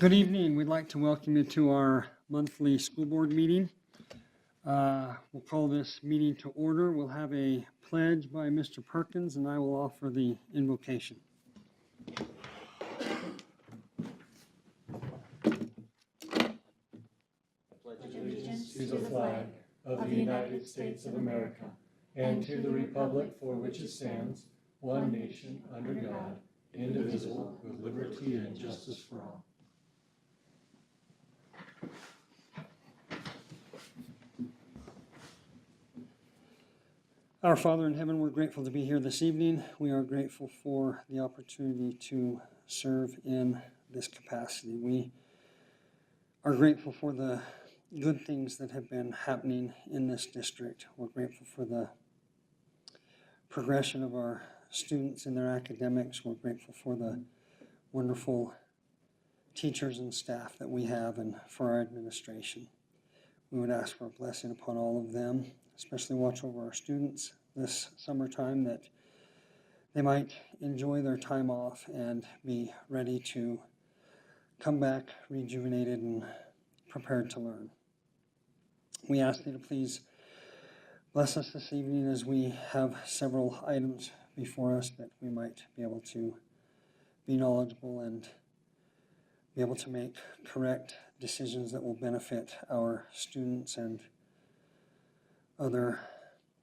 Good evening. We'd like to welcome you to our monthly school board meeting. We'll call this meeting to order. We'll have a pledge by Mr. Perkins, and I will offer the invocation. Allegiance to the flag of the United States of America and to the republic for which it stands, one nation, under God, indivisible, with liberty and justice for all. Our Father in heaven, we're grateful to be here this evening. We are grateful for the opportunity to serve in this capacity. We are grateful for the good things that have been happening in this district. We're grateful for the progression of our students in their academics. We're grateful for the wonderful teachers and staff that we have and for our administration. We would ask for a blessing upon all of them, especially watch over our students this summertime, that they might enjoy their time off and be ready to come back rejuvenated and prepared to learn. We ask you to please bless us this evening as we have several items before us, that we might be able to be knowledgeable and be able to make correct decisions that will benefit our students and other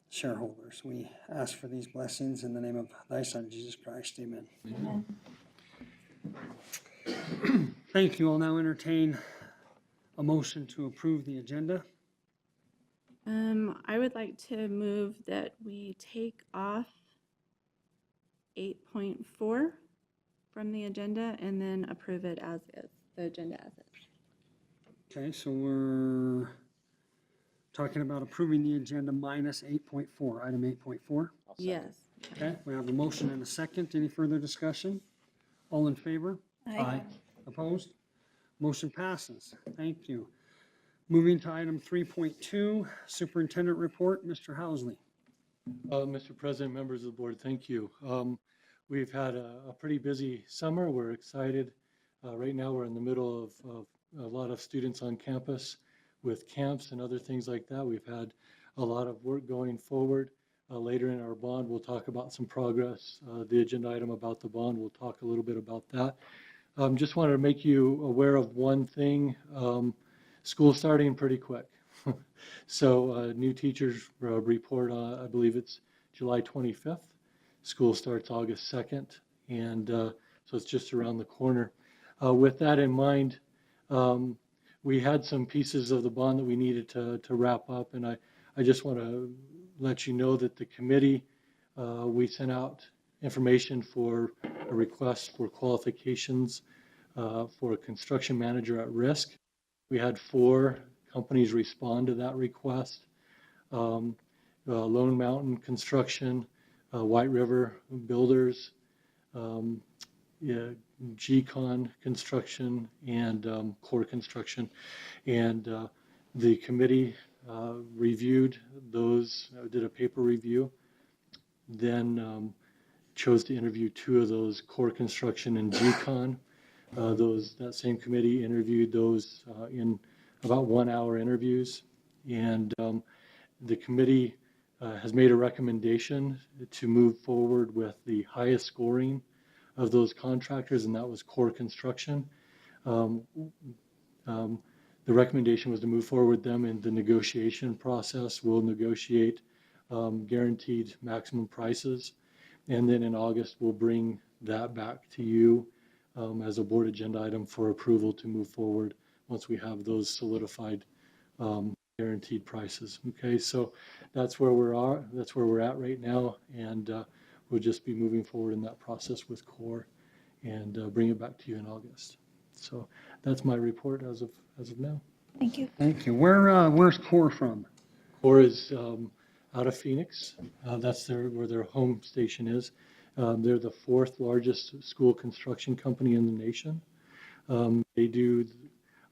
shareholders. We ask for these blessings in the name of thy Son, Jesus Christ. Amen. Amen. Thank you. I'll now entertain a motion to approve the agenda. I would like to move that we take off 8.4 from the agenda and then approve it as is, the agenda as is. Okay, so we're talking about approving the agenda minus 8.4, item 8.4. Yes. Okay, we have a motion and a second. Any further discussion? All in favor? Aye. Opposed? Motion passes. Thank you. Moving to item 3.2, Superintendent Report, Mr. Housley. Mr. President, members of the board, thank you. We've had a pretty busy summer. We're excited. Right now we're in the middle of a lot of students on campus with camps and other things like that. We've had a lot of work going forward. Later in our bond, we'll talk about some progress. The agenda item about the bond, we'll talk a little bit about that. Just wanted to make you aware of one thing. School's starting pretty quick. So new teachers report, I believe it's July 25th. School starts August 2nd. And so it's just around the corner. With that in mind, we had some pieces of the bond that we needed to wrap up. And I just want to let you know that the committee, we sent out information for a request for qualifications for a construction manager at risk. We had 4 companies respond to that request. Lone Mountain Construction, White River Builders, GCon Construction, and Core Construction. And the committee reviewed those, did a paper review, then chose to interview 2 of those, Core Construction and GCon. That same committee interviewed those in about 1-hour interviews, and the committee has made a recommendation to move forward with the highest scoring of those contractors, and that was Core Construction. The recommendation was to move forward them in the negotiation process. We'll negotiate guaranteed maximum prices, and then in August we'll bring that back to you as a board agenda item for approval to move forward once we have those solidified guaranteed prices. Okay, so that's where we're at right now, and we'll just be moving forward in that process with Core and bring it back to you in August. So that's my report as of now. Thank you. Thank you. Where's CORE from? CORE is out of Phoenix. That's where their home station is. They're the fourth largest school construction company in the nation. They do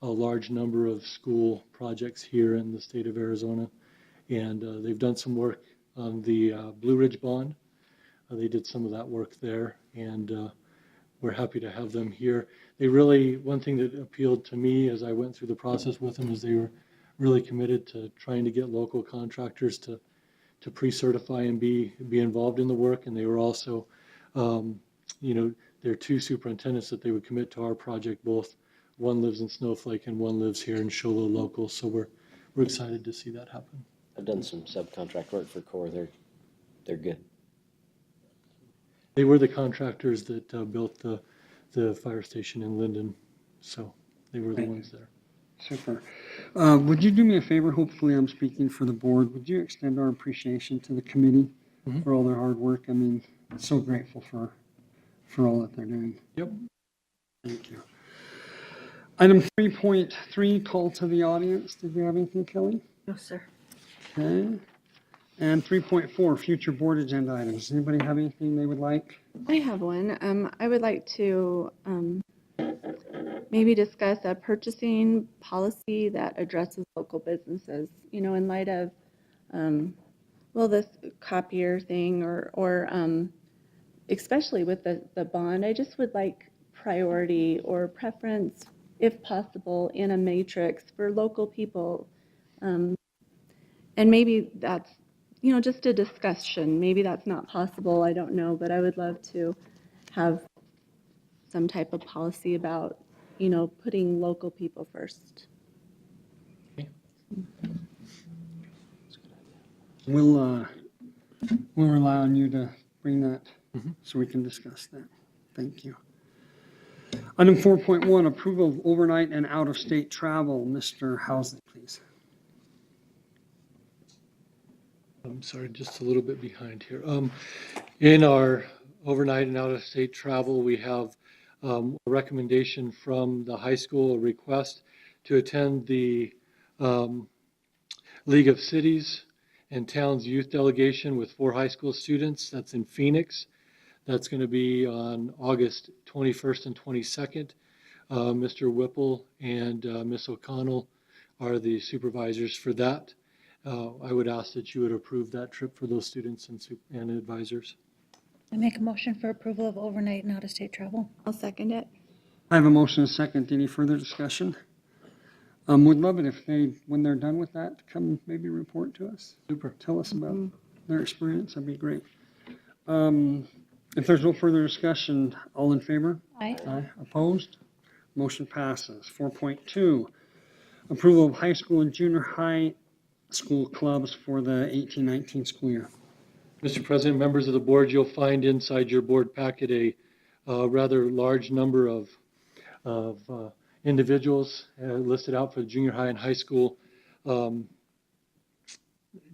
a large number of school projects here in the state of Arizona. And they've done some work on the Blue Ridge Bond. They did some of that work there, and we're happy to have them here. One thing that appealed to me as I went through the process with them is they were really committed to trying to get local contractors to pre-certify and be involved in the work. And they were also, there are two superintendents that they would commit to our project. Both one lives in Snowflake and one lives here in Show Low local. So we're excited to see that happen. I've done some subcontract work for CORE. They're good. They were the contractors that built the fire station in Linden, so they were the ones there. Super. Would you do me a favor? Hopefully I'm speaking for the board. Would you extend our appreciation to the committee for all their hard work? I mean, so grateful for all that they're doing. Yep. Thank you. Item 3.3, call to the audience. Did you have anything, Kelly? No, sir. Okay. And 3.4, future board agenda items. Anybody have anything they would like? I have one. I would like to maybe discuss a purchasing policy that addresses local businesses, in light of, this copier thing or especially with the bond. I just would like priority or preference, if possible, in a matrix for local people. And maybe that's, just a discussion. Maybe that's not possible. I don't know, but I would love to have some type of policy about, putting local people first. We'll rely on you to bring that so we can discuss that. Thank you. Item 4.1, approval of overnight and out-of-state travel. Mr. Housley, please. I'm sorry, just a little bit behind here. In our overnight and out-of-state travel, we have a recommendation from the high school, a request to attend the League of Cities and Towns Youth Delegation with 4 high school students. That's in Phoenix. That's going to be on August 21st and 22nd. Mr. Whipple and Ms. O'Connell are the supervisors for that. I would ask that you would approve that trip for those students and advisors. I make a motion for approval of overnight and out-of-state travel. I'll second it. I have a motion and a second. Any further discussion? Would love it if they, when they're done with that, come maybe report to us. Super. Tell us about their experience. That'd be great. If there's no further discussion, all in favor? Aye. Aye. Opposed? Motion passes. 4.2, approval of high school and junior high school clubs for the 18-19 school year. Mr. President, members of the board, you'll find inside your board packet a rather large number of individuals listed out for the junior high and high school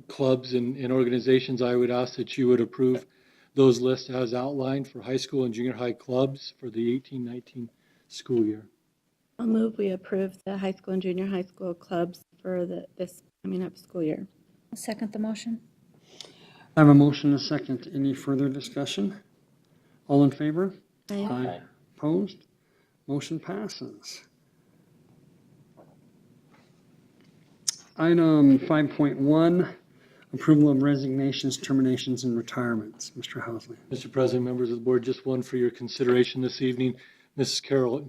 clubs and organizations. I would ask that you would approve those lists as outlined for high school and junior high clubs for the 18-19 school year. I'll move we approve the high school and junior high school clubs for this coming up school year. I'll second the motion. I have a motion and a second. Any further discussion? All in favor? Aye. Aye. Opposed? Motion passes. Item 5.1, approval of resignations, terminations, and retirements. Mr. Housley. Mr. President, members of the board, just one for your consideration this evening. Mrs.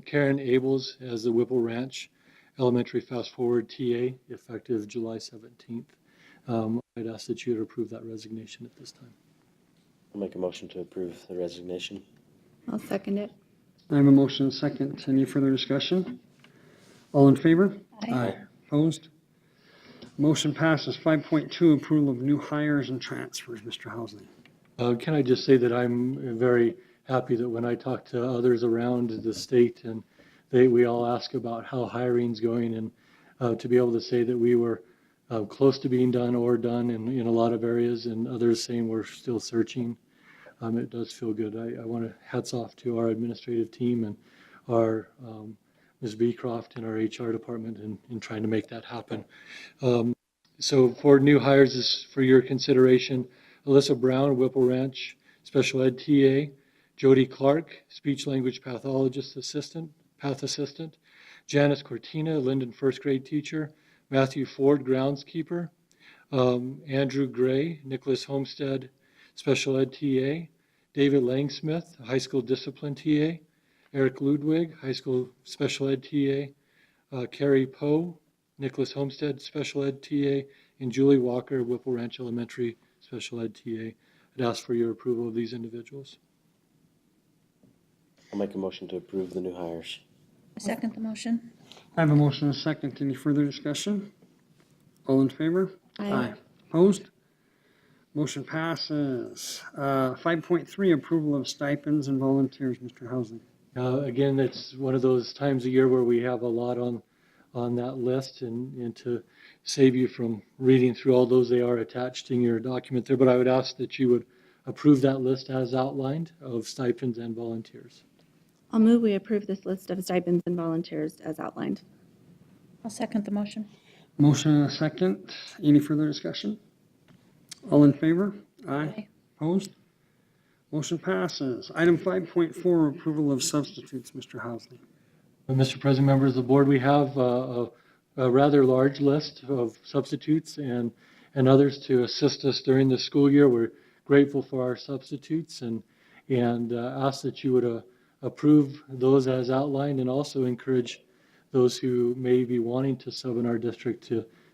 Karen Abels as the Whipple Ranch Elementary Fast Forward TA, effective July 17th. I'd ask that you would approve that resignation at this time. I'll make a motion to approve the resignation. I'll second it. I have a motion and a second. Any further discussion? All in favor? Aye. Opposed? Motion passes. 5.2, approval of new hires and transfers. Mr. Housley. Can I just say that I'm very happy that when I talk to others around the state and we all ask about how hiring's going, and to be able to say that we were close to being done or done in a lot of areas, and others saying we're still searching, it does feel good. I want to hats off to our administrative team and our Ms. Beecroft in our HR department in trying to make that happen. So for new hires is for your consideration, Alyssa Brown, Whipple Ranch Special Ed TA, Jody Clark, Speech Language Pathologist Assistant, Path Assistant, Janice Cortina, Linden First Grade Teacher, Matthew Ford, Groundskeeper, Andrew Gray, Nicholas Homestead, Special Ed TA, David Langsmith, High School Discipline TA, Eric Ludwig, High School Special Ed TA, Carrie Poe, Nicholas Homestead, Special Ed TA, and Julie Walker, Whipple Ranch Elementary Special Ed TA. I'd ask for your approval of these individuals. I'll make a motion to approve the new hires. I second the motion. I have a motion and a second. Any further discussion? All in favor? Aye. Opposed? Motion passes. 5.3, approval of stipends and volunteers. Mr. Housley. Again, it's one of those times a year where we have a lot on that list, and to save you from reading through all those, they are attached in your document there, but I would ask that you would approve that list as outlined of stipends and volunteers. I'll move we approve this list of stipends and volunteers as outlined. I'll second the motion. Motion and a second. Any further discussion? All in favor? Aye. Opposed? Motion passes. Item 5.4, approval of substitutes. Mr. Housley. Mr. President, members of the board, we have a rather large list of substitutes and others to assist us during the school year. We're grateful for our substitutes and ask that you would approve those as outlined, and also encourage those who may be wanting to sub in our district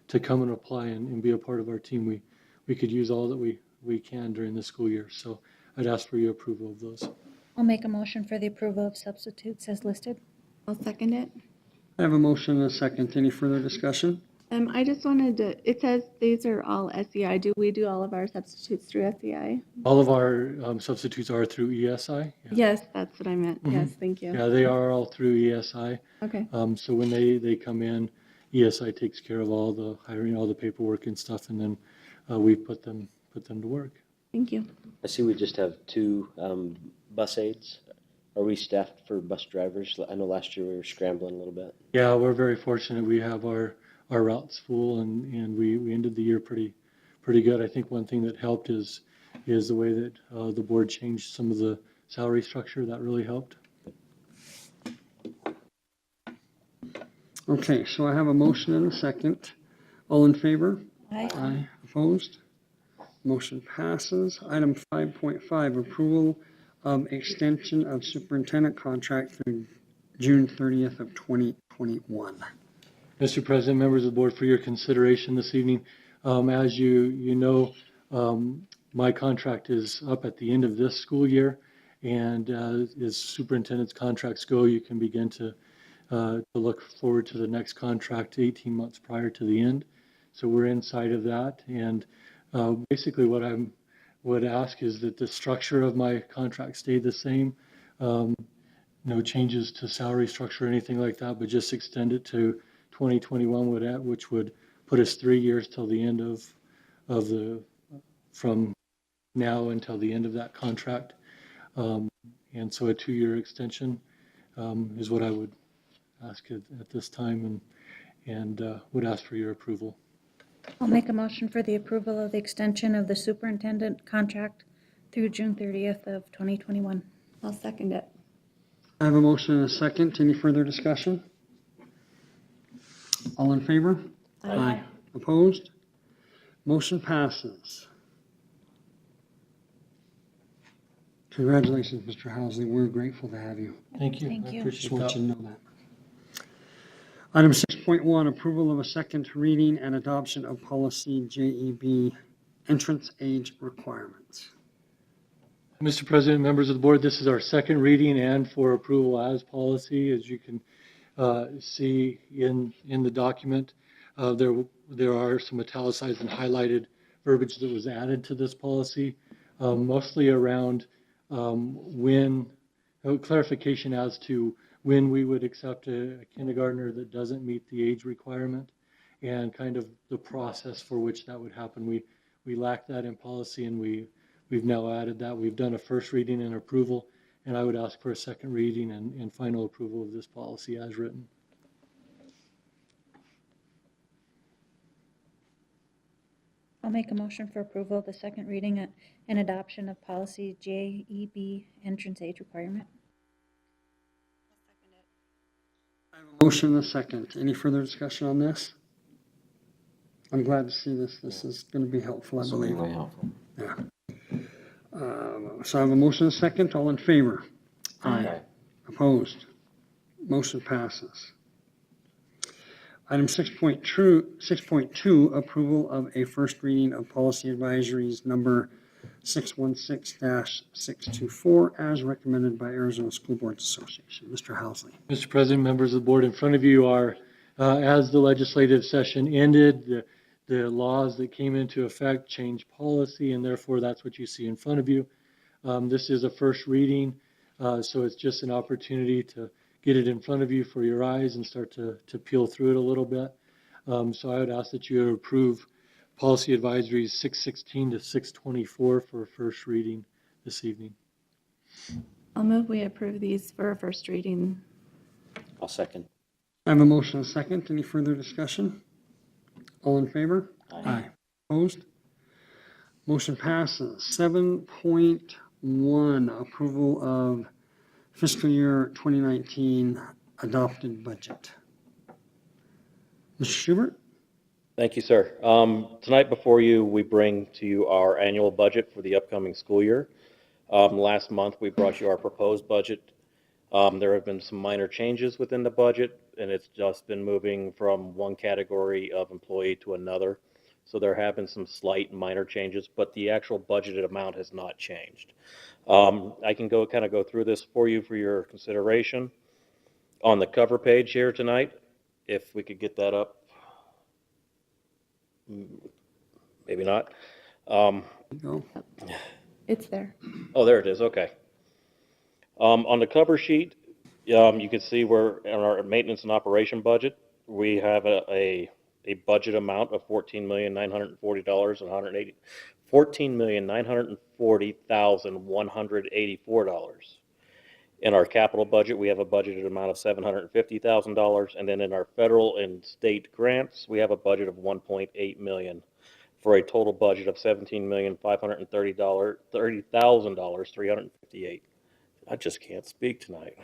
to come and apply and be a part of our team. We could use all that we can during the school year. So I'd ask for your approval of those. I'll make a motion for the approval of substitutes as listed. I'll second it. I have a motion and a second. Any further discussion? I just wanted to, it says these are all SEI. Do we do all of our substitutes through SEI? All of our substitutes are through ESI. Yeah. Yes, that's what I meant. Yes, thank you. Yeah, they are all through ESI. Okay, So when they come in, ESI takes care of all the hiring, all the paperwork and stuff, and then we put them to work. thank you. I see we just have 2 bus aides. Are we staffed for bus drivers? I know last year we were scrambling a little bit. Yeah, we're very fortunate. We have our routes full, and we ended the year pretty good. I think one thing that helped is the way that the board changed some of the salary structure. That really helped. Okay, so I have a motion and a second. All in favor? Aye. Aye. Opposed? Motion passes. Item 5.5, approval of extension of superintendent contract through June 30th of 2021. Mr. President, members of the board, for your consideration this evening, as you know, my contract is up at the end of this school year, and as superintendent's contracts go, you can begin to look forward to the next contract 18 months prior to the end. So we're inside of that, and basically what I would ask is that the structure of my contract stay the same. No changes to salary structure or anything like that, but just extend it to 2021, which would put us 3 years till the end from now until the end of that contract. And so a 2-year extension is what I would ask at this time, and would ask for your approval. I'll make a motion for the approval of the extension of the superintendent contract through June 30th of 2021. I'll second it. I have a motion and a second. Any further discussion? All in favor? Aye. Opposed? Motion passes. Congratulations, Mr. Housley. We're grateful to have you. Thank you. Thank I you. Just appreciate want that. you to know that. Item 6.1, approval of a second reading and adoption of policy JEB, entrance age requirements. Mr. President, members of the board, this is our second reading and for approval as policy. As you can see in the document, there are some italicized and highlighted verbiage that was added to this policy, mostly around clarification as to when we would accept a kindergartner that doesn't meet the age requirement, and kind of the process for which that would happen. We lack that in policy, and we've now added that. We've done a first reading and approval, and I would ask for a second reading and final approval of this policy as written. I'll make a motion for approval of the second reading and adoption of policy JEB, entrance age requirement. Motion and a second. Any further discussion on this? I'm glad to see this. This is going to be helpful, I This will be believe. really helpful. Yeah. So I have a motion and a second. All in favor? Aye. Opposed? Motion passes. Item 6.2, approval of a first reading of policy advisories number 616-624 as recommended by Arizona School Boards Association. Mr. Housley. Mr. President, members of the board, in front of you are, as the legislative session ended, the laws that came into effect changed policy, and therefore that's what you see in front of you. This is a first reading, so it's just an opportunity to get it in front of you for your eyes and start to peel through it a little bit. So I would ask that you approve policy advisories 616 to 624 for first reading this evening. I'll move we approve these for a first reading. I'll second. I have a motion and a second. Any further discussion? All in favor? Aye. Opposed? Motion passes. 7.1, approval of fiscal year 2019 adopted budget. Mr. Schubert? Thank you, sir. Tonight before you, we bring to you our annual budget for the upcoming school year. Last month, we brought you our proposed budget. There have been some minor changes within the budget, and it's just been moving from one category of employee to another. So there have been some slight minor changes, but the actual budgeted amount has not changed. I can go through this for you for your consideration. On the cover page here tonight, if we could get that up. Maybe not. Go. It's there. Oh, there it is, okay. On the cover sheet, you can see we're in our maintenance and operation budget. We have a budget amount of $14,940,180, $14,940,184. In our capital budget, we have a budgeted amount of $750,000, and then in our federal and state grants, we have a budget of $1.8 million for a total budget of $17,530,358. I just can't speak tonight.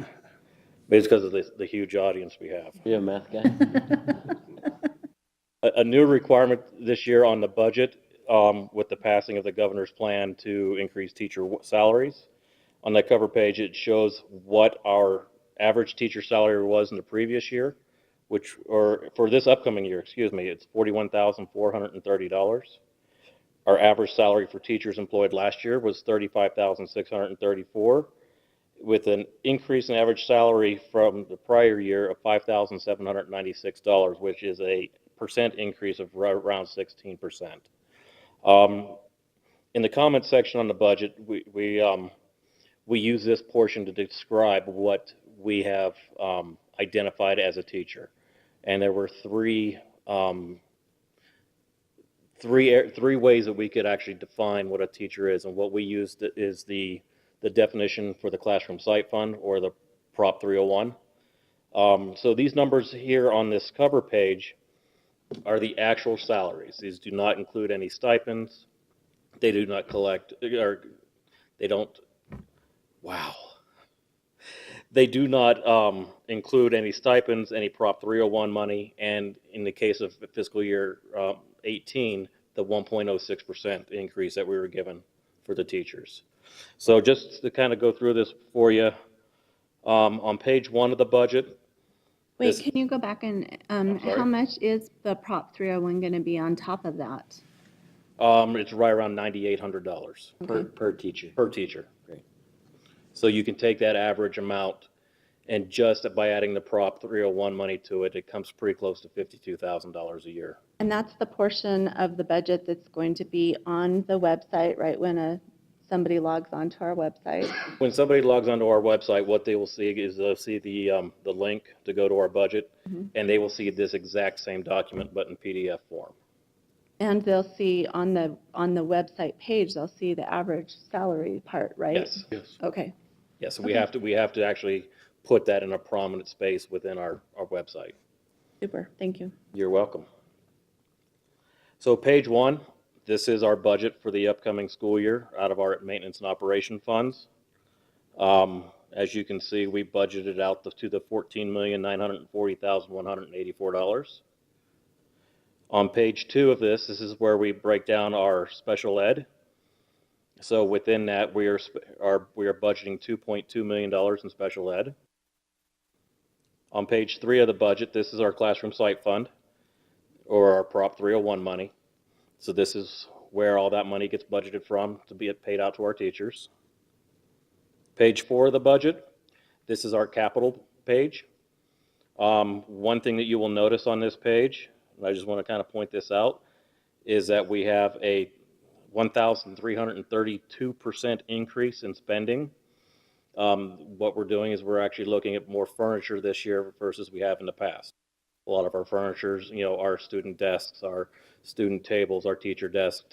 But it's because of the huge audience we have. You a math guy? A new requirement this year on the budget with the passing of the governor's plan to increase teacher salaries. On that cover page, it shows what our average teacher salary was in the previous year, or for this upcoming year, excuse me, it's $41,430. Our average salary for teachers employed last year was $35,634, with an increase in average salary from the prior year of $5,796, which is a percent increase of around 16%. In the comment section on the budget, we use this portion to describe what we have identified as a teacher. And there were three ways that we could actually define what a teacher is, and what we used is the definition for the Classroom Site Fund, or the Prop 301. So these numbers here on this cover page are the actual salaries. These do not include any stipends. They do not collect, or they don't, wow. They do not include any stipends, any Prop 301 money, and in the case of fiscal year 18, the 1.06% increase that we were given for the teachers. So just to kind of go through this for you, on page 1 of the budget. Wait, can you go back and, sorry? how much is the Prop 301 going to be on top of that? It's right around $9,800 Per teacher. per teacher. Great. So you can take that average amount, and just by adding the Prop 301 money to it, it comes pretty close to $52,000 a year. And that's the portion of the budget that's going to be on the website, right, when somebody logs onto our website? When somebody logs onto our website, what they will see is they'll see the link to go to our budget, and they will see this exact same document, but in PDF form. And they'll see on the website page, they'll see the average salary part, right? Yes. Yes. Okay. Yes, so we have to actually put that in a prominent space within our website. Super. Thank you. You're welcome. So page 1, This is our budget for the upcoming school year out of our maintenance and operation funds. As you can see, we budgeted out to the $14,940,184. On page 2 of this is where we break down our special ed. So within that, we are budgeting $2.2 million in special ed. On page 3 of the budget, this is our classroom site fund, or our Prop 301 money. So this is where all that money gets budgeted from to be paid out to our teachers. Page 4 of the budget, this is our capital page. One thing that you will notice on this page, and I just want to kind of point this out, is that we have a 1,332% increase in spending. What we're doing is we're actually looking at more furniture this year versus we have in the past. A lot of our furnitures, our student desks, our student tables, our teacher desks,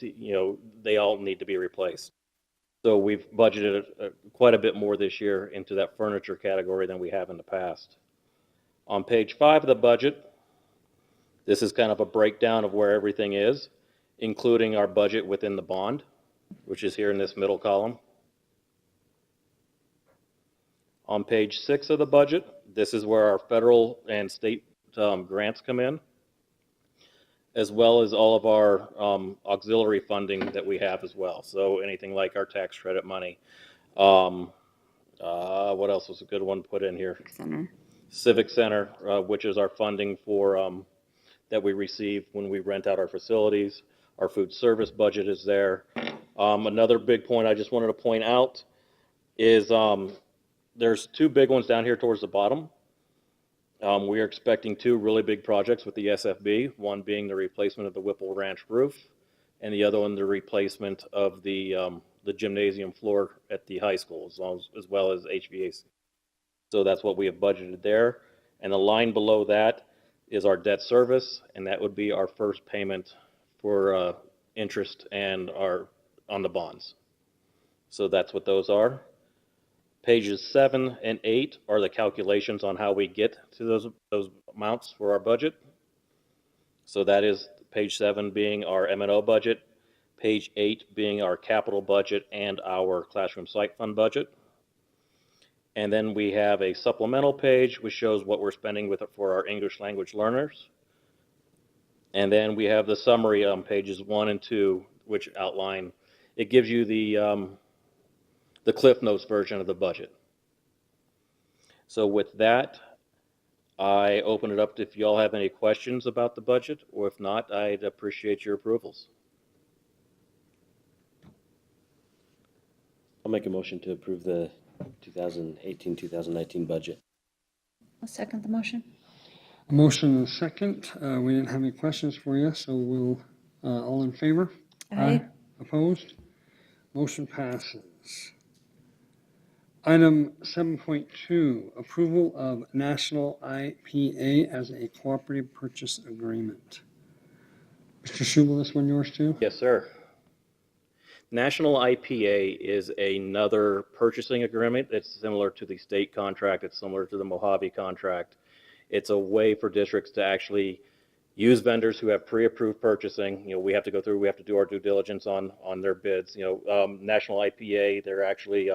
they all need to be replaced. So we've budgeted quite a bit more this year into that furniture category than we have in the past. On page 5 of the budget, this is kind of a breakdown of where everything is, including our budget within the bond, which is here in this middle column. On page 6 of the budget, this is where our federal and state grants come in, as well as all of our auxiliary funding that we have as well. So anything like our tax credit money. What else was a good one to put in here? Civic Center, which is our funding for that we receive when we rent out our facilities. Our food service budget is there. Another big point I just wanted to point out is there's 2 big ones down here towards the bottom. We are expecting 2 really big projects with the SFB, one being the replacement of the Whipple Ranch roof, and the other one the replacement of the gymnasium floor at the high school, as well as HVAC. So that's what we have budgeted there. And the line below that is our debt service, and that would be our first payment for interest and on the bonds. So that's what those are. Pages 7 and 8 are the calculations on how we get to those amounts for our budget. So that is page 7 being our M&O budget, page 8 being our capital budget and our classroom site fund budget. And then we have a supplemental page which shows what we're spending for our English language learners. And then we have the summary on pages 1 and 2, which outline, it gives you the Cliff Notes version of the budget. So with that, I open it up if y'all have any questions about the budget, or if not, I'd appreciate your approvals. I'll make a motion to approve the 2018-2019 budget. I'll second the motion. A motion and a second. We didn't have any questions for you, so we'll, all in favor? Aye. Opposed? Motion passes. Item 7.2, approval of National IPA as a cooperative purchase agreement. Mr. Schubel, this one yours too? Yes, sir. National IPA is another purchasing agreement. It's similar to the state contract. It's similar to the Mojave contract. It's a way for districts to actually use vendors who have pre-approved purchasing. We have to go through, we have to do our due diligence on their bids. National IPA, they're actually,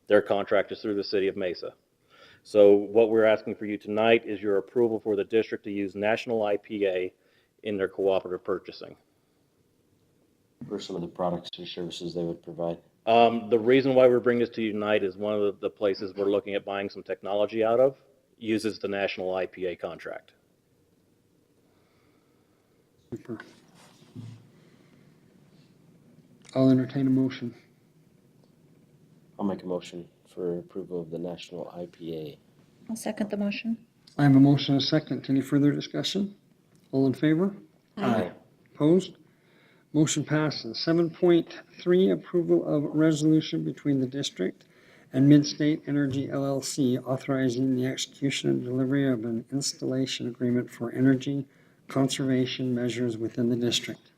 their contract is through the city of Mesa. So what we're asking for you tonight is your approval for the district to use National IPA in their cooperative purchasing. For some of the products or services they would provide. The reason why we're bringing this to you tonight is one of the places we're looking at buying some technology out of uses the National IPA contract. Super. I'll entertain a motion. I'll make a motion for approval of the National IPA. I'll second the motion. I have a motion and a second. Any further discussion? All in favor? Aye. Opposed? Motion passes. 7.3, approval of resolution between the district and Midstate Energy LLC authorizing the execution and delivery of an installation agreement for energy conservation measures within the district.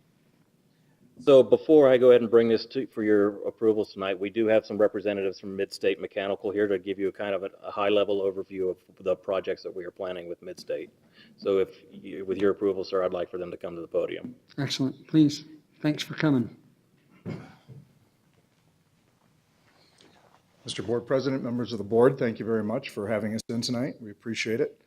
So before I go ahead and bring this for your approvals tonight, we do have some representatives from Midstate Mechanical here to give you a kind of a high-level overview of the projects that we are planning with Midstate. So with your approval, sir, I'd like for them to come to the podium. Excellent. Please. Thanks for coming. Mr. Board President, members of the board, thank you very much for having us in tonight. We appreciate it.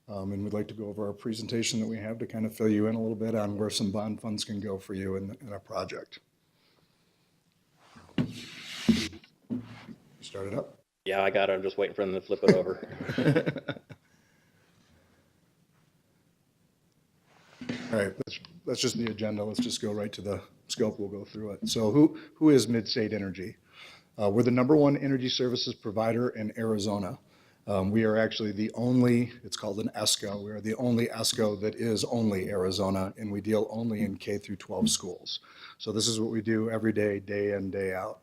And we'd like to go over our presentation that we have to kind of fill you in a little bit on where some bond funds can go for you in our project. Start it up. Yeah, I got it. I'm just waiting for them to flip it over. All right, that's just the agenda. Let's just go right to the scope. We'll go through it. So who is Midstate Energy? We're the #1 energy services provider in Arizona. We are actually the only, it's called an ESCO. We are the only ESCO that is only Arizona, and we deal only in K through 12 schools. So this is what we do every day, day in, day out.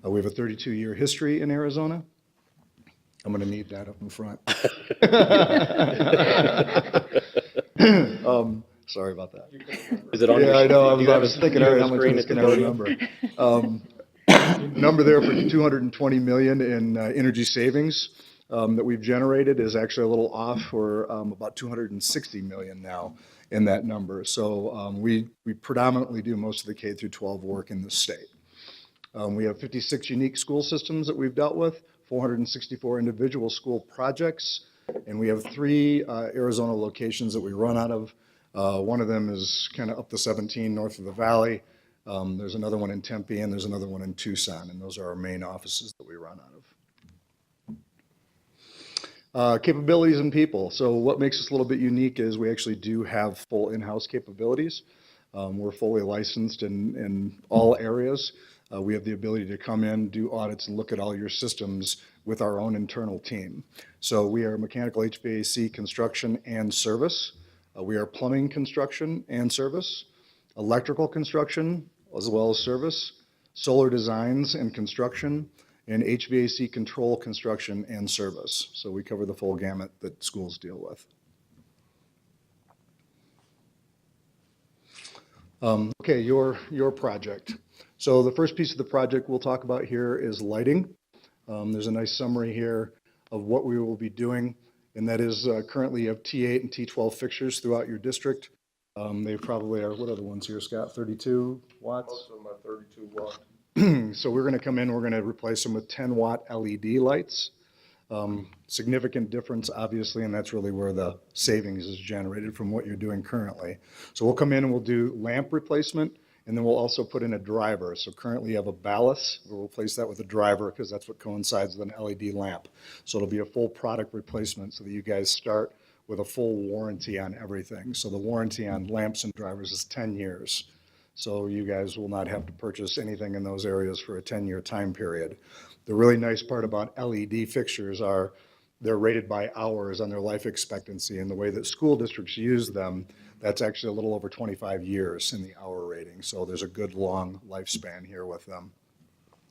We have a 32-year history in Arizona. I'm going to need that up in front. Sorry about that. Is it on Yeah, your? I know. do you I have was a- thinking, do you all right, have how a much screen is at the going to podium? remember? Number there for 220 million in energy savings that we've generated is actually a little off. We're about 260 million now in that number. So we predominantly do most of the K through 12 work in the state. We have 56 unique school systems that we've dealt with, 464 individual school projects, and we have 3 Arizona locations that we run out of. One of them is kind of up the 17 north of the valley. There's another one in Tempe, and there's another one in Tucson, and those are our main offices that we run out of. Capabilities and people. So what makes us a little bit unique is we actually do have full in-house capabilities. We're fully licensed in all areas. We have the ability to come in, do audits, and look at all your systems with our own internal team. So we are mechanical HVAC construction and service. We are plumbing construction and service, electrical construction as well as service, solar designs and construction, and HVAC control construction and service. So we cover the full gamut that schools deal with. Okay, your project. So the first piece of the project we'll talk about here is lighting. There's a nice summary here of what we will be doing, and that is currently you have T8 and T12 fixtures throughout your district. They probably are, what are the ones here, Scott, 32 watts? Most of them are 32 watt. So we're going to come in, we're going to replace them with 10-watt LED lights. Significant difference, obviously, and that's really where the savings is generated from what you're doing currently. So we'll come in and we'll do lamp replacement, and then we'll also put in a driver. So currently you have a ballast. We'll replace that with a driver because that's what coincides with an LED lamp. So it'll be a full product replacement so that you guys start with a full warranty on everything. So the warranty on lamps and drivers is 10 years. So you guys will not have to purchase anything in those areas for a 10-year time period. The really nice part about LED fixtures are they're rated by hours on their life expectancy, and the way that school districts use them, that's actually a little over 25 years in the hour rating. So there's a good long lifespan here with them.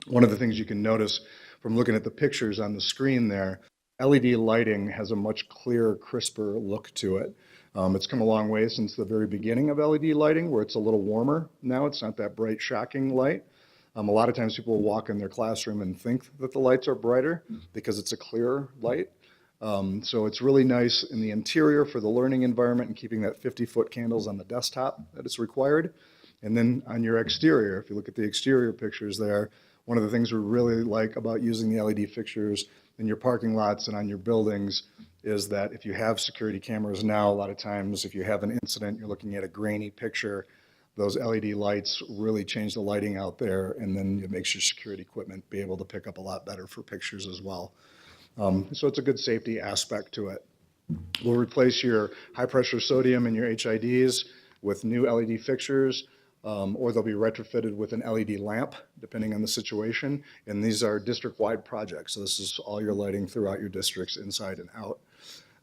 One of the things you can notice from looking at the pictures on the screen there, LED lighting has a much clearer, crisper look to it. It's come a long way since the very beginning of LED lighting, where it's a little warmer now. It's not that bright, shocking light. A lot of times people will walk in their classroom and think that the lights are brighter because it's a clearer light. So it's really nice in the interior for the learning environment and keeping that 50-foot candles on the desktop that is required. And then on your exterior, if you look at the exterior pictures there, one of the things we really like about using the LED fixtures in your parking lots and on your buildings is that if you have security cameras now, a lot of times if you have an incident, you're looking at a grainy picture, those LED lights really change the lighting out there, and then it makes your security equipment be able to pick up a lot better for pictures as well. So it's a good safety aspect to it. We'll replace your high-pressure sodium and your HIDs with new LED fixtures, or they'll be retrofitted with an LED lamp, depending on the situation. And these are district-wide projects, so this is all your lighting throughout your districts, inside and out.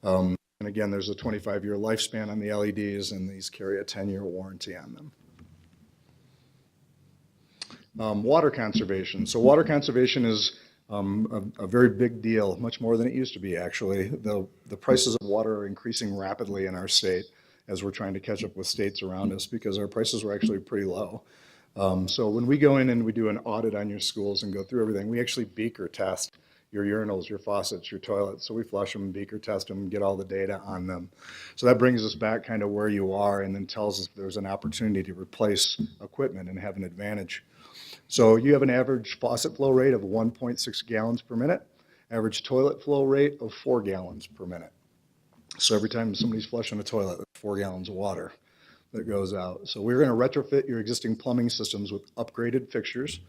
And again, there's a 25-year lifespan on the LEDs, and these carry a 10-year warranty on them. Water conservation. So water conservation is a very big deal, much more than it used to be, actually. The prices of water are increasing rapidly in our state as we're trying to catch up with states around us because our prices were actually pretty low. So when we go in and we do an audit on your schools and go through everything, we actually beaker test your urinals, your faucets, your toilets. So we flush them, beaker test them, get all the data on them. So that brings us back kind of where you are and then tells us if there's an opportunity to replace equipment and have an advantage. So you have an average faucet flow rate of 1.6 gallons per minute, average toilet flow rate of 4 gallons per minute. So every time somebody's flushing a toilet, that's 4 gallons of water that goes out. So we're going to retrofit your existing plumbing systems with upgraded fixtures,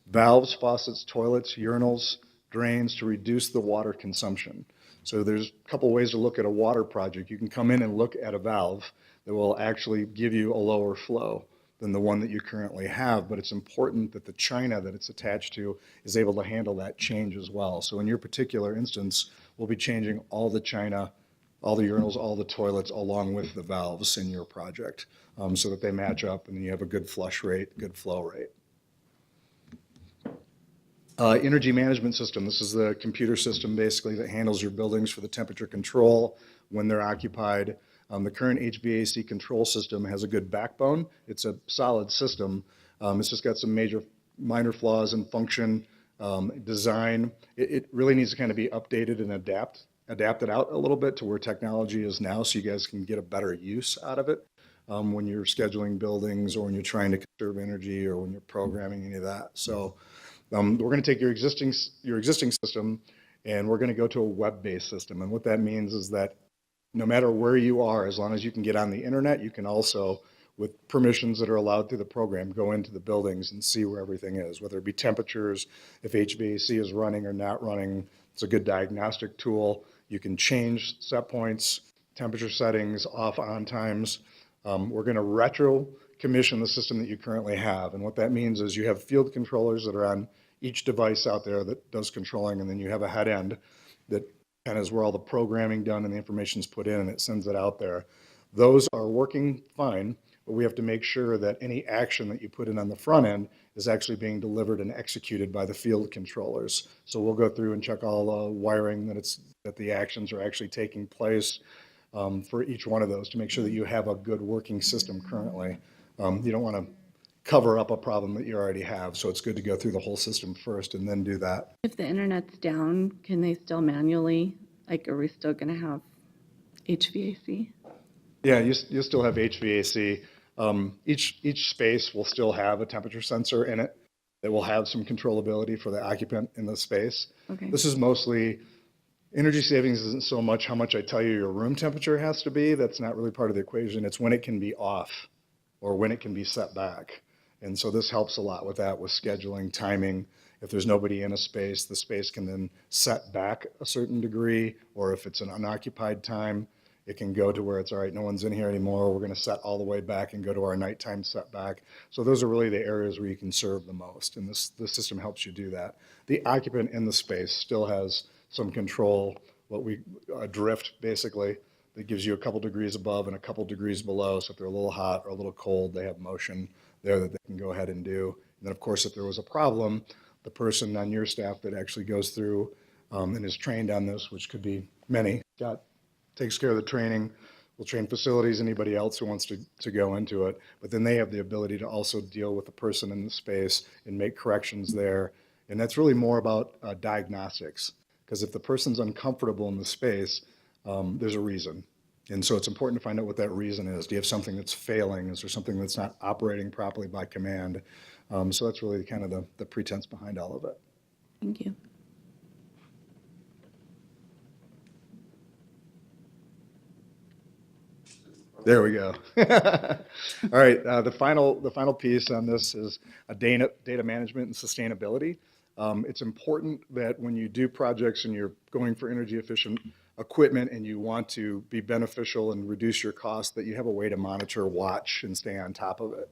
valves, faucets, toilets, urinals, drains to reduce the water consumption. So there's a couple ways to look at a water project. You can come in and look at a valve that will actually give you a lower flow than the one that you currently have, but it's important that the china that it's attached to is able to handle that change as well. So in your particular instance, we'll be changing all the china, all the urinals, all the toilets, along with the valves in your project, so that they match up and you have a good flush rate, good flow rate. Energy management system. This is the computer system basically that handles your buildings for the temperature control when they're occupied. The current HVAC control system has a good backbone. It's a solid system. It's just got some minor flaws in function, design. It really needs to kind of be updated and adapted out a little bit to where technology is now, so you guys can get a better use out of it when you're scheduling buildings or when you're trying to conserve energy or when you're programming any of that. So we're going to take your existing system and we're going to go to a web-based system. And what that means is that no matter where you are, as long as you can get on the internet, you can also, with permissions that are allowed through the program, go into the buildings and see where everything is, whether it be temperatures, if HVAC is running or not running. It's a good diagnostic tool. You can change set points, temperature settings, off on times. We're going to retro commission the system that you currently have. And what that means is you have field controllers that are on each device out there that does controlling, and then you have a head end that kind of is where all the programming done and the information is put in and it sends it out there. Those are working fine, but we have to make sure that any action that you put in on the front end is actually being delivered and executed by the field controllers. So we'll go through and check all the wiring that the actions are actually taking place for each one of those to make sure that you have a good working system currently. You don't want to cover up a problem that you already have, so it's good to go through the whole system first and then do that. If the internet's down, can they still manually, like, are we still going to have HVAC? Yeah, you still have HVAC. Each space will still have a temperature sensor in it that will have some controllability for the occupant in the space. Okay. This is mostly, energy savings isn't so much how much I tell you your room temperature has to be. That's not really part of the equation. It's when it can be off or when it can be set back. And so this helps a lot with that, with scheduling, timing. If there's nobody in a space, the space can then set back a certain degree, or if it's an unoccupied time, it can go to where it's, all right, no one's in here anymore. We're going to set all the way back and go to our nighttime setback. So those are really the areas where you can serve the most. And this system helps you do that. The occupant in the space still has some control, a drift basically, that gives you a couple degrees above and a couple degrees below. So if they're a little hot or a little cold, they have motion there that they can go ahead and do. And then of course, if there was a problem, the person on your staff that actually goes through and is trained on this, which could be many, takes care of the training, will train facilities, anybody else who wants to go into it. But then they have the ability to also deal with the person in the space and make corrections there. And that's really more about diagnostics, because if the person's uncomfortable in the space, there's a reason. And so it's important to find out what that reason is. Do you have something that's failing? Is there something that's not operating properly by command? So that's really kind of the pretense behind all of it. Thank you. There we go. All right, the final piece on this is data management and sustainability. It's important that when you do projects and you're going for energy efficient equipment and you want to be beneficial and reduce your costs, that you have a way to monitor, watch, and stay on top of it.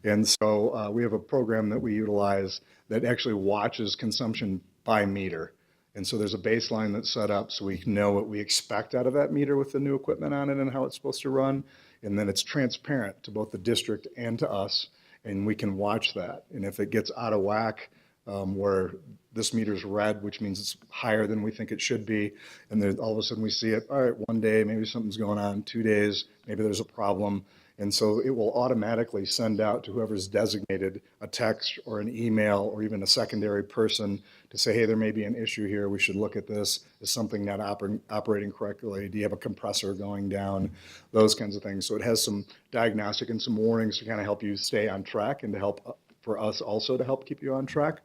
And so we have a program that we utilize that actually watches consumption by meter. And so there's a baseline that's set up so we know what we expect out of that meter with the new equipment on it and how it's supposed to run. And then it's transparent to both the district and to us, and we can watch that. And if it gets out of whack, where this meter's red, which means it's higher than we think it should be. And then all of a sudden we see it, all right, one day, maybe something's going on, 2 days, maybe there's a problem. And so it will automatically send out to whoever's designated a text or an email or even a secondary person to say, hey, there may be an issue here. We should look at this. Is something not operating correctly? Do you have a compressor going down? Those kinds of things. So it has some diagnostic and some warnings to kind of help you stay on track and to help for us also to help keep you on track.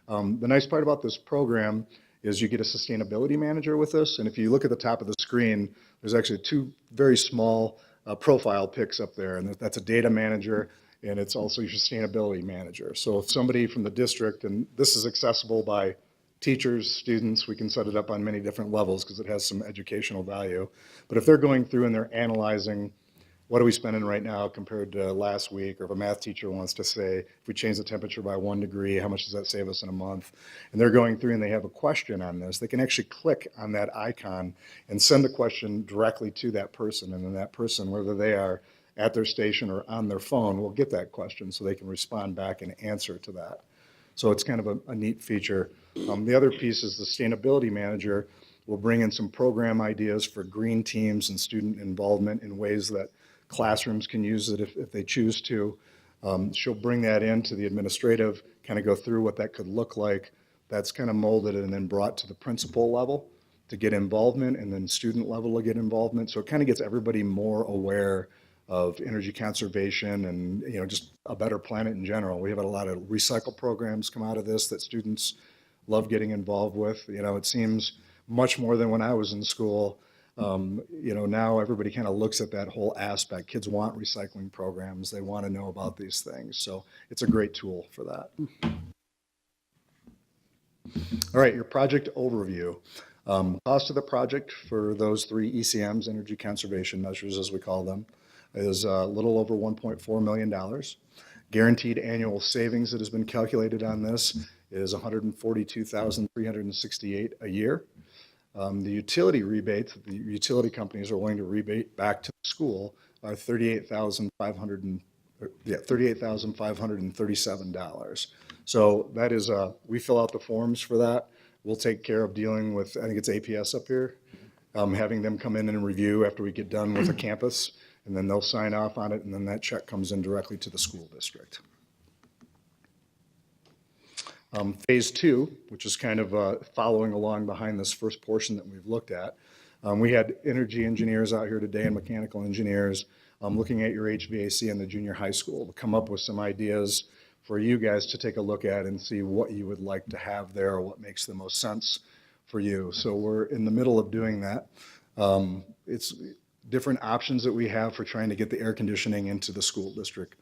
The nice part about this program is you get a sustainability manager with this. And if you look at the top of the screen, there's actually 2 very small profile pics up there, and that's a data manager, and it's also your sustainability manager. So if somebody from the district, and this is accessible by teachers, students, we can set it up on many different levels because it has some educational value. But if they're going through and they're analyzing, what are we spending right now compared to last week? Or if a math teacher wants to say, if we change the temperature by 1 degree, how much does that save us in a month? And they're going through and they have a question on this, they can actually click on that icon and send the question directly to that person. And then that person, whether they are at their station or on their phone, will get that question so they can respond back and answer to that. So it's kind of a neat feature. The other piece is the sustainability manager will bring in some program ideas for green teams and student involvement in ways that classrooms can use it if they choose to. She'll bring that into the administrative, kind of go through what that could look like. That's kind of molded and then brought to the principal level to get involvement, and then student level to get involvement. So it kind of gets everybody more aware of energy conservation and, you know, just a better planet in general. We have a lot of recycle programs come out of this that students love getting involved with. You know, it seems much more than when I was in school. You know, now everybody kind of looks at that whole aspect. Kids want recycling programs. They want to know about these things. So it's a great tool for that. All right, your project overview. Cost of the project for those 3 ECMs, energy conservation measures as we call them, is a little over $1.4 million. Guaranteed annual savings that has been calculated on this is $142,368 a year. The utility rebates that the utility companies are willing to rebate back to the school are $38,537. So that is, we fill out the forms for that. We'll take care of dealing with, I think it's APS up here, having them come in and review after we get done with the campus, and then they'll sign off on it, and then that check comes in directly to the school district. Phase 2, which is kind of following along behind this first portion that we've looked at. We had energy engineers out here today and mechanical engineers looking at your HVAC in the junior high school to come up with some ideas for you guys to take a look at and see what you would like to have there or what makes the most sense for you. So we're in the middle of doing that. It's different options that we have for trying to get the air conditioning into the school district.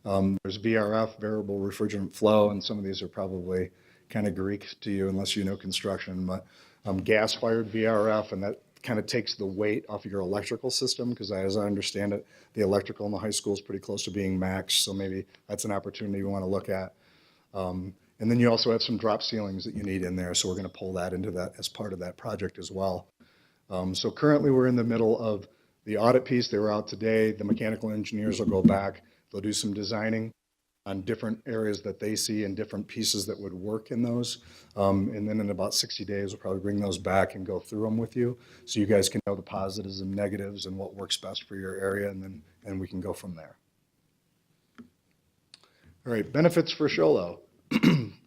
There's VRF, variable refrigerant flow, and some of these are probably kind of Greek to you unless you know construction, but gas-fired VRF, and that kind of takes the weight off of your electrical system, because as I understand it, the electrical in the high school is pretty close to being maxed, so maybe that's an opportunity you want to look at. And then you also have some drop ceilings that you need in there, so we're going to pull that into that as part of that project as well. So currently we're in the middle of the audit piece. They were out today. The mechanical engineers will go back. They'll do some designing on different areas that they see and different pieces that would work in those. And then in about 60 days, we'll probably bring those back and go through them with you so you guys can know the positives and negatives and what works best for your area, and we can go from there. All right, benefits for Sholo.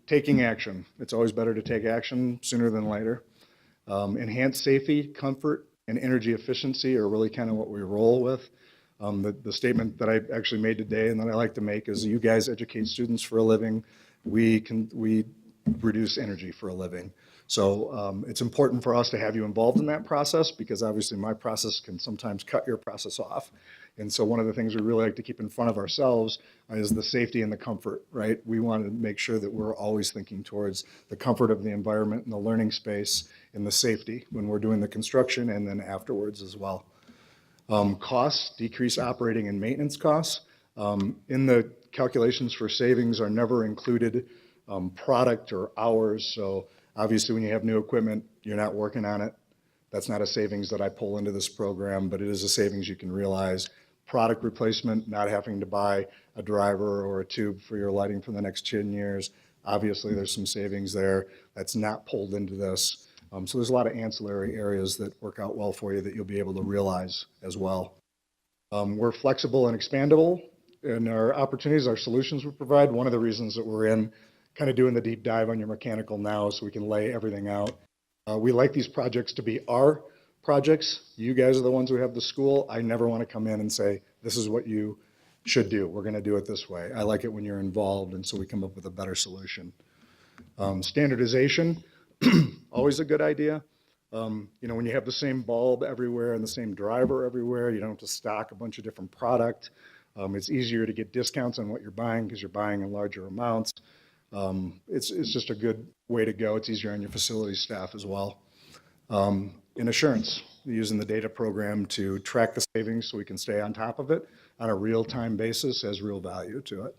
Taking action. It's always better to take action sooner than later. Enhanced safety, comfort, and energy efficiency are really kind of what we roll with. The statement that I actually made today and that I like to make is you guys educate students for a living. We reduce energy for a living. So it's important for us to have you involved in that process, because obviously my process can sometimes cut your process off. And so one of the things we really like to keep in front of ourselves is the safety and the comfort, right? We want to make sure that we're always thinking towards the comfort of the environment and the learning space and the safety when we're doing the construction and then afterwards as well. Costs, decrease operating and maintenance costs. In the calculations for savings are never included product or hours. So obviously when you have new equipment, you're not working on it. That's not a savings that I pull into this program, but it is a savings you can realize. Product replacement, not having to buy a driver or a tube for your lighting for the next 10 years. Obviously, there's some savings there that's not pulled into this. So there's a lot of ancillary areas that work out well for you that you'll be able to realize as well. We're flexible and expandable in our opportunities, our solutions we provide. One of the reasons that we're in kind of doing the deep dive on your mechanical now so we can lay everything out. We like these projects to be our projects. You guys are the ones who have the school. I never want to come in and say, this is what you should do. We're going to do it this way. I like it when you're involved, and so we come up with a better solution. Standardization, always a good idea. You know, when you have the same bulb everywhere and the same driver everywhere, you don't have to stock a bunch of different product. It's easier to get discounts on what you're buying because you're buying in larger amounts. It's just a good way to go. It's easier on your facility staff as well. In assurance, using the data program to track the savings so we can stay on top of it on a real-time basis has real value to it.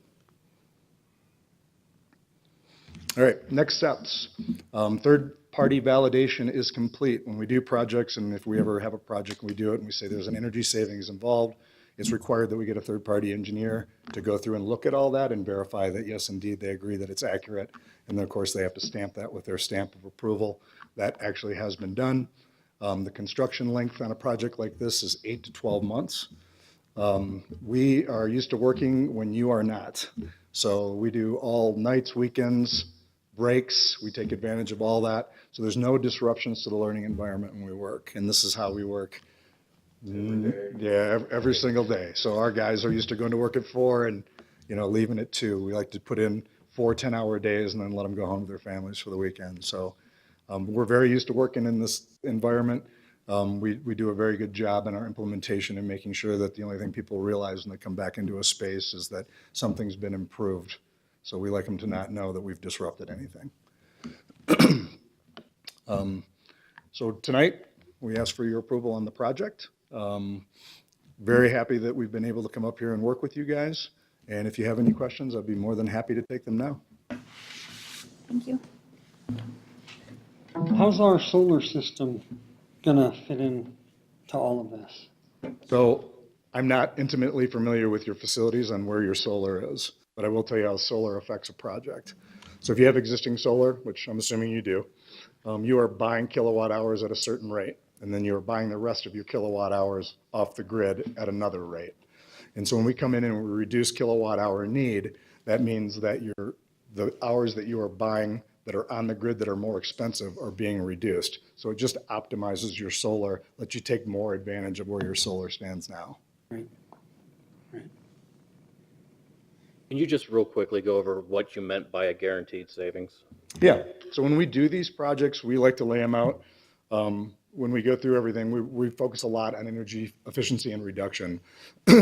All right, next steps. Third-party validation is complete. When we do projects, and if we ever have a project and we do it and we say there's an energy savings involved, it's required that we get a third-party engineer to go through and look at all that and verify that, yes, indeed, they agree that it's accurate. And then, of course, they have to stamp that with their stamp of approval. That actually has been done. The construction length on a project like this is 8 to 12 months. We are used to working when you are not. So we do all nights, weekends, breaks. We take advantage of all that. So there's no disruptions to the learning environment when we work. And this is how we work. Yeah, every single day. So our guys are used to going to work at 4 and, you know, leaving at 2. We like to put in 4 10-hour days and then let them go home to their families for the weekend. So we're very used to working in this environment. We do a very good job in our implementation and making sure that the only thing people realize when they come back into a space is that something's been improved. So we like them to not know that we've disrupted anything. So tonight, we ask for your approval on the project. Very happy that we've been able to come up here and work with you guys. And if you have any questions, I'd be more than happy to take them now. Thank you. How's our solar system gonna fit in to all of this? So I'm not intimately familiar with your facilities on where your solar is, but I will tell you how solar affects a project. So if you have existing solar, which I'm assuming you do, you are buying kilowatt hours at a certain rate, and then you're buying the rest of your kilowatt hours off the grid at another rate. And so when we come in and we reduce kilowatt hour need, that means that the hours that you are buying that are on the grid that are more expensive are being reduced. So it just optimizes your solar, lets you take more advantage of where your solar stands now. Right. Can you just real quickly go over what you meant by a guaranteed savings? Yeah, so when we do these projects, we like to lay them out. When we go through everything, we focus a lot on energy efficiency and reduction.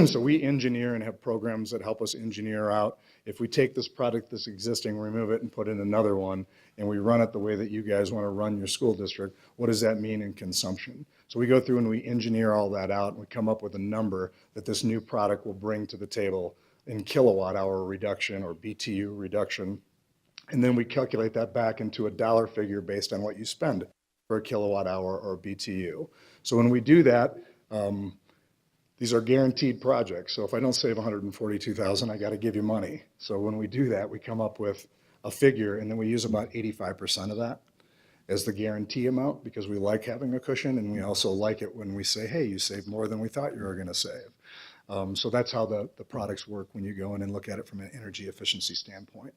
So we engineer and have programs that help us engineer out. If we take this product that's existing, remove it and put in another one, and we run it the way that you guys want to run your school district, what does that mean in consumption? So we go through and we engineer all that out, and we come up with a number that this new product will bring to the table in kilowatt hour reduction or BTU reduction. And then we calculate that back into a dollar figure based on what you spend per kilowatt hour or BTU. So when we do that, these are guaranteed projects. So if I don't save 142,000, I got to give you money. So when we do that, we come up with a figure, and then we use about 85% of that as the guarantee amount because we like having a cushion, and we also like it when we say, hey, you saved more than we thought you were going to save. So that's how the products work when you go in and look at it from an energy efficiency standpoint.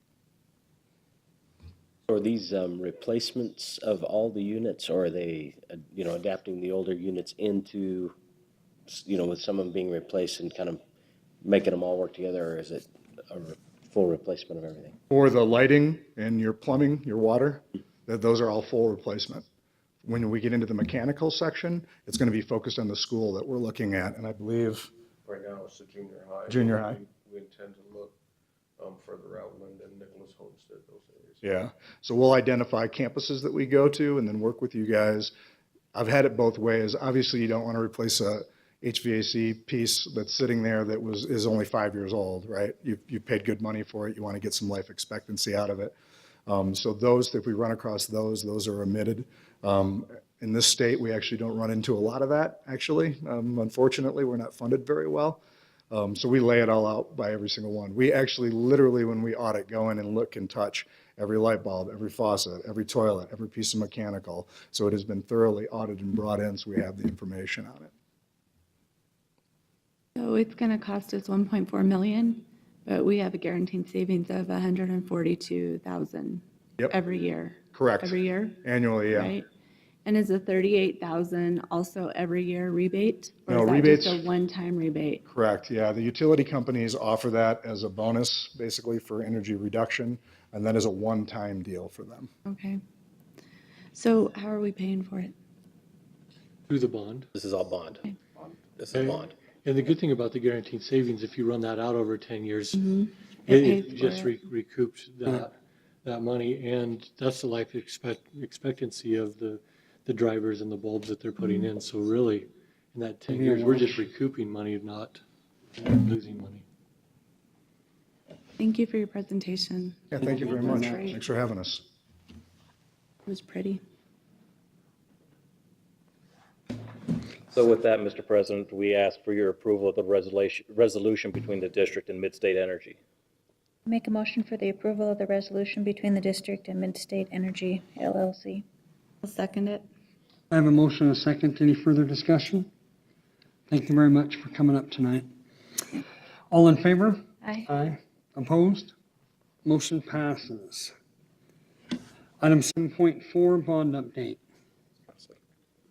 Are these replacements of all the units, or are they, adapting the older units into, with some of them being replaced and kind of making them all work together, or is it a full replacement of everything? For the lighting and your plumbing, your water, those are all full replacement. When we get into the mechanical section, it's going to be focused on the school that we're looking at, and I believe Right now, it's the junior high. Junior high. We intend to look further out, Linden, Nicholas, Homestead, those areas. Yeah, so we'll identify campuses that we go to and then work with you guys. I've had it both ways. Obviously, you don't want to replace a HVAC piece that's sitting there that is only 5 years old, right? You paid good money for it. You want to get some life expectancy out of it. So those, if we run across those are omitted. In this state, we actually don't run into a lot of that, actually. Unfortunately, we're not funded very well. So we lay it all out by every single one. We actually literally, when we audit, go in and look and touch every light bulb, every faucet, every toilet, every piece of mechanical. So it has been thoroughly audited and brought in, so we have the information on it. So it's going to cost us 1.4 million, but we have a guaranteed savings of 142,000 Yep. every year. Correct. Every year, Annually, yeah. right? And is the 38,000 also every year rebate? Or No, is that rebates- just a one-time rebate? Correct, yeah. The utility companies offer that as a bonus, basically for energy reduction, and that is a one-time deal for them. Okay. So how are we paying for it? Through the bond. This is all bond. This is Okay. bond. And the good thing about the guaranteed savings, if you run that out over 10 years, It it pays just for it. recouped that money. And that's the life expectancy of the drivers and the bulbs that they're putting in. So really, in that 10 years, we're just recouping money, not losing money. Thank you for your presentation. Yeah, thank you very It was much. great. Thanks for having us. It was pretty. So with that, Mr. President, we ask for your approval of the resolution between the district and Midstate Energy. Make a motion for the approval of the resolution between the district and Midstate Energy LLC. I'll second it. I have a motion and a second. Any further discussion? Thank you very much for coming up tonight. All in favor? Aye. Aye. Opposed? Motion passes. Item 7.4, bond update.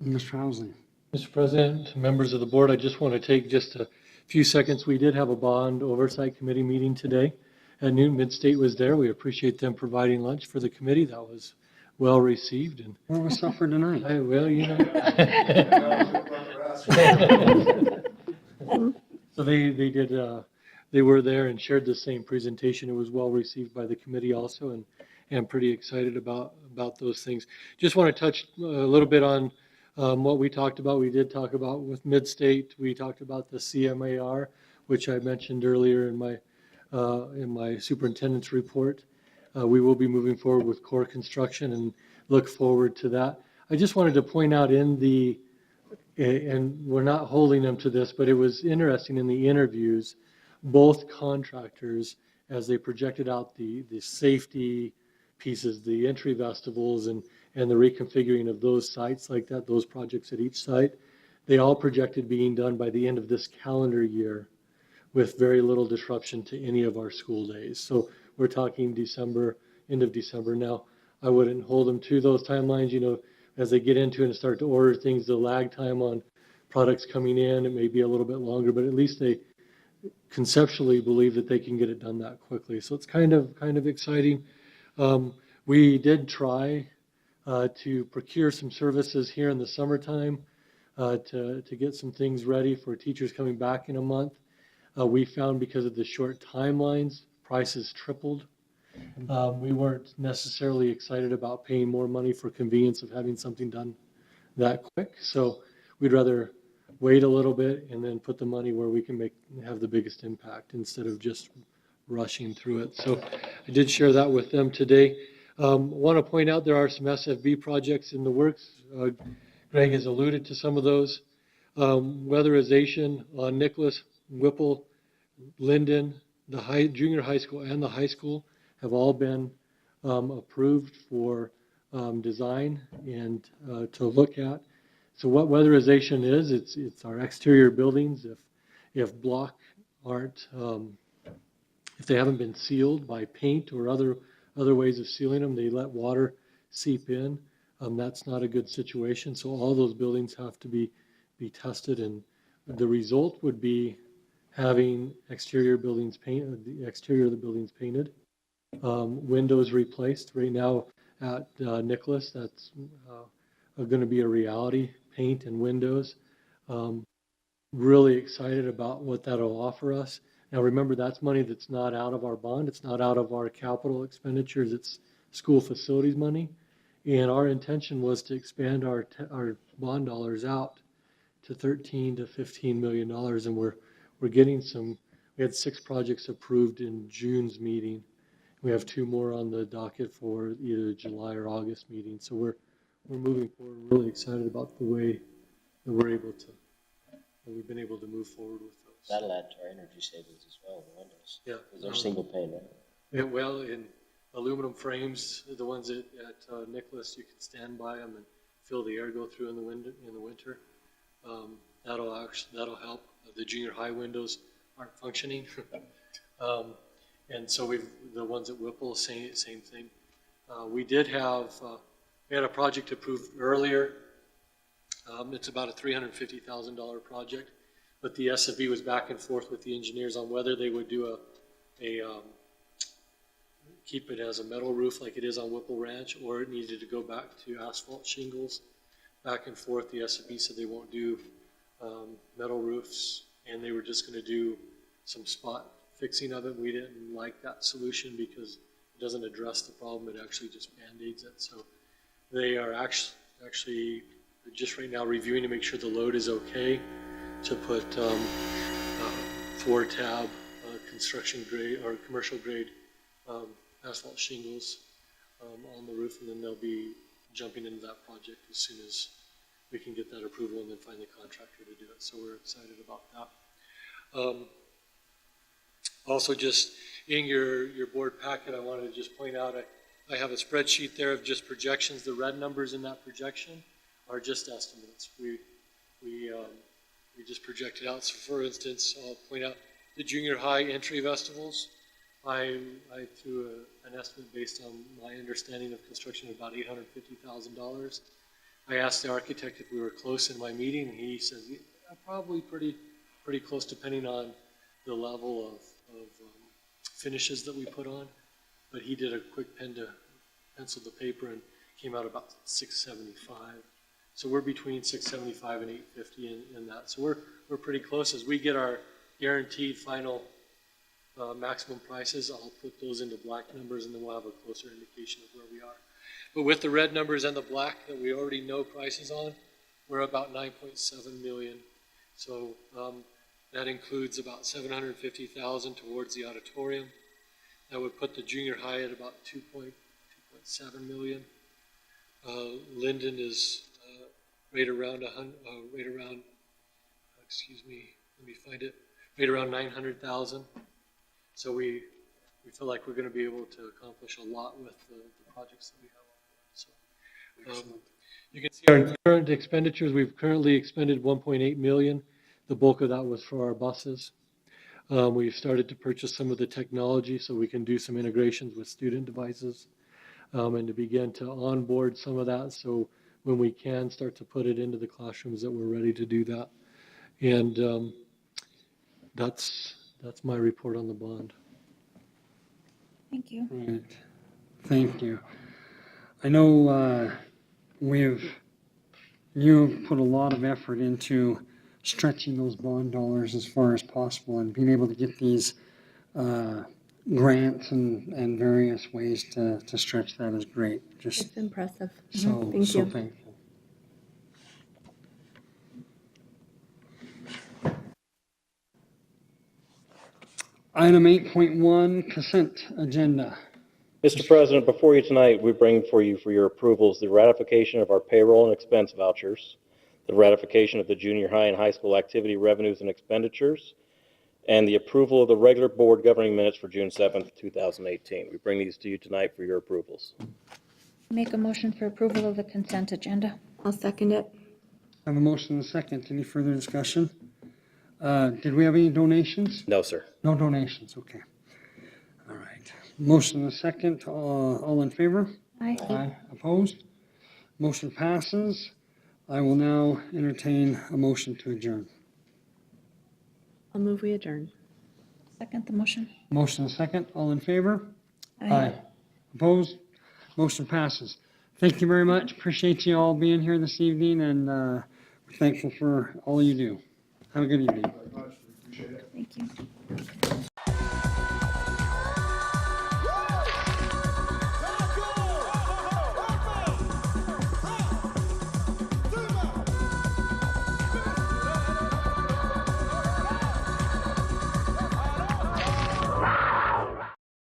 Mr. Housley. Mr. President, members of the board, I just want to take just a few seconds. We did have a bond oversight committee meeting today at noon. Midstate was there. We appreciate them providing lunch for the committee. That was well received, and Where was supper tonight? well, you know. So they were there and shared the same presentation. It was well received by the committee also, and I'm pretty excited about those things. Just want to touch a little bit on what we talked about. We did talk about with Midstate. We talked about the CMAR, which I mentioned earlier in my superintendent's report. We will be moving forward with core construction and look forward to that. I just wanted to point out and we're not holding them to this, but it was interesting in the interviews, both contractors, as they projected out the safety pieces, the entry vestibules and the reconfiguring of those sites like that, those projects at each site, they all projected being done by the end of this calendar year with very little disruption to any of our school days. So we're talking December, end of December. Now, I wouldn't hold them to those timelines, as they get into it and start to order things, the lag time on products coming in, it may be a little bit longer, but at least they conceptually believe that they can get it done that quickly. So it's kind of exciting. We did try to procure some services here in the summertime to get some things ready for teachers coming back in a month. We found because of the short timelines, prices tripled. We weren't necessarily excited about paying more money for convenience of having something done that quick. So we'd rather wait a little bit and then put the money where we can have the biggest impact instead of just rushing through it. So I did share that with them today. Want to point out there are some SFB projects in the works. Greg has alluded to some of those. Weatherization on Nicholas, Whipple, Linden, the junior high school and the high school have all been approved for design and to look at. So what weatherization is, it's our exterior buildings. If block aren't, if they haven't been sealed by paint or other ways of sealing them, they let water seep in. That's not a good situation. So all those buildings have to be tested, and the result would be having exterior buildings painted, the exterior of the buildings painted, windows replaced. Right now at Nicholas, that's going to be a reality, paint and windows. Really excited about what that'll offer us. Now remember, that's money that's not out of our bond. It's not out of our capital expenditures. It's school facilities money. And our intention was to expand our bond dollars out to $13 to $15 million. And we're getting we had 6 projects approved in June's meeting. We have 2 more on the docket for either July or August meeting. So we're moving forward. We're really excited about the way that we've been able to move forward with those. That'll add to our energy savings as well, the windows. Yeah. Because they're single pane, right? Yeah, well, in aluminum frames, the ones at Nicholas, you can stand by them and feel the air go through in the winter. That'll help. The junior high windows aren't functioning. And so the ones at Whipple, same thing. We had a project approved earlier. It's about a $350,000 project, but the SFB was back and forth with the engineers on whether they would do keep it as a metal roof like it is on Whipple Ranch, or it needed to go back to asphalt shingles. Back and forth, the SFB said they won't do metal roofs, and they were just going to do some spot fixing of it. We didn't like that solution because it doesn't address the problem. It actually just band-aids it. So they are actually just right now reviewing to make sure the load is okay to put 4-tab construction grade or commercial grade asphalt shingles on the roof, and then they'll be jumping into that project as soon as we can get that approval and then find the contractor to do it. So we're excited about that. Also, just in your board packet, I wanted to just point out, I have a spreadsheet there of just projections. The red numbers in that projection are just estimates. We just projected out. So for instance, I'll point out the junior high entry festivals. I threw an estimate based on my understanding of construction of about $850,000. I asked the architect if we were close in my meeting, and he says, yeah, probably pretty close depending on the level of finishes that we put on. But he did a quick pencil to paper and came out about 675. So we're between 675 and 850 in that. So we're pretty close. As we get our guaranteed final maximum prices, I'll put those into black numbers, and then we'll have a closer indication of where we are. But with the red numbers and the black that we already know prices on, we're about 9.7 million. So that includes about 750,000 towards the auditorium. That would put the junior high at about 2.7 million. Linden is right around 900,000. So we feel like we're going to be able to accomplish a lot with the projects that we have on board. So you can see our current expenditures. We've currently expended 1.8 million. The bulk of that was for our buses. We've started to purchase some of the technology so we can do some integrations with student devices and to begin to onboard some of that. So when we can start to put it into the classrooms, that we're ready to do that. And that's my report on the bond. Thank you. Right. Thank you. I know you've put a lot of effort into stretching those bond dollars as far as possible and being able to get these grants and various ways to stretch that is great. Just It's impressive. so Thank you. thankful. Item 8.1, consent agenda. Mr. President, before you tonight, we bring for your approvals the ratification of our payroll and expense vouchers, the ratification of the junior high and high school activity revenues and expenditures, and the approval of the regular board governing minutes for June 7th, 2018. We bring these to you tonight for your approvals. Make a motion for approval of the consent agenda. I'll second it. I have a motion and a second. Any further discussion? Did we have any donations? No, sir. No donations, okay. All right. Motion and a second. All in favor? Aye. Aye. Opposed? Motion passes. I will now entertain a motion to adjourn. I'll move we adjourn. Second the motion. Motion and a second. All in favor? Aye. Opposed? Motion passes. Thank you very much. Appreciate you all being here this evening, and we're thankful for all you do. Have a good evening. Very much. We appreciate it. Thank you.